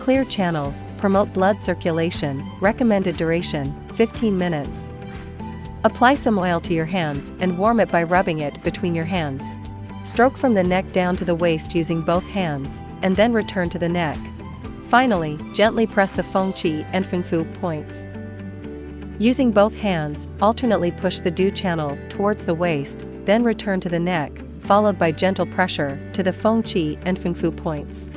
Clear channels, promote blood circulation, recommended duration, 15 minutes. Apply some oil to your hands and warm it by rubbing it between your hands. Stroke from the neck down to the waist using both hands, and then return to the neck. Finally, gently press the feng qi and feng fu points. Using both hands, alternately push the dew channel towards the waist, then return to the neck, followed by gentle pressure to the feng qi and feng fu points.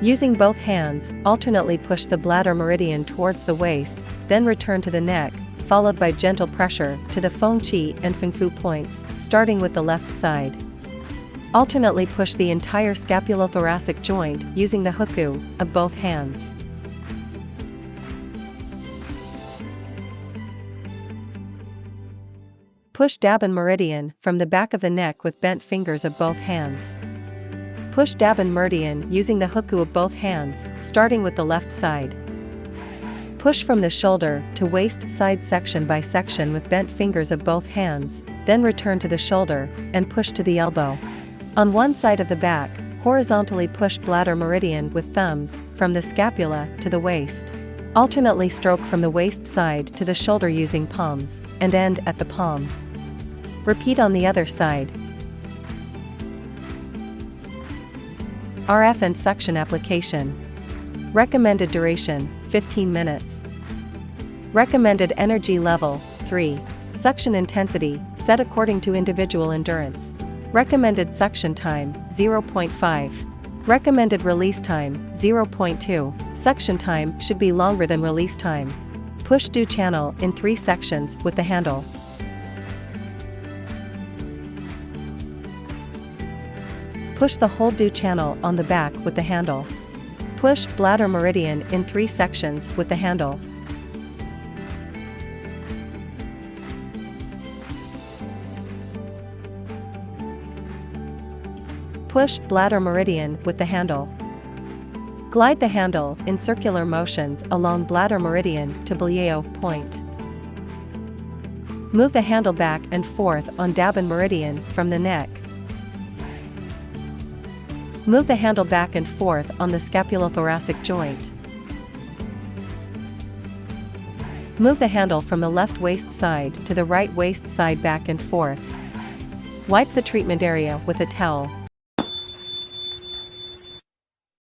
Using both hands, alternately push the bladder meridian towards the waist, then return to the neck, followed by gentle pressure to the feng qi and feng fu points, starting with the left side. Alternately push the entire scapulothoracic joint using the huku of both hands. Push Dabin meridian from the back of the neck with bent fingers of both hands. Push Dabin meridian using the huku of both hands, starting with the left side. Push from the shoulder to waist side section by section with bent fingers of both hands, then return to the shoulder, and push to the elbow. On one side of the back, horizontally push bladder meridian with thumbs, from the scapula to the waist. Alternately stroke from the waist side to the shoulder using palms, and end at the palm. Repeat on the other side. RF and suction application. Recommended duration, 15 minutes. Recommended energy level, 3. Suction intensity, set according to individual endurance. Recommended suction time, 0.5. Recommended release time, 0.2. Suction time should be longer than release time. Push dew channel in 3 sections with the handle. Push the whole dew channel on the back with the handle. Push bladder meridian in 3 sections with the handle. Push bladder meridian with the handle. Glide the handle in circular motions along bladder meridian to Blyeo point. Move the handle back and forth on Dabin meridian from the neck. Move the handle back and forth on the scapulothoracic joint. Move the handle from the left waist side to the right waist side back and forth. Wipe the treatment area with a towel.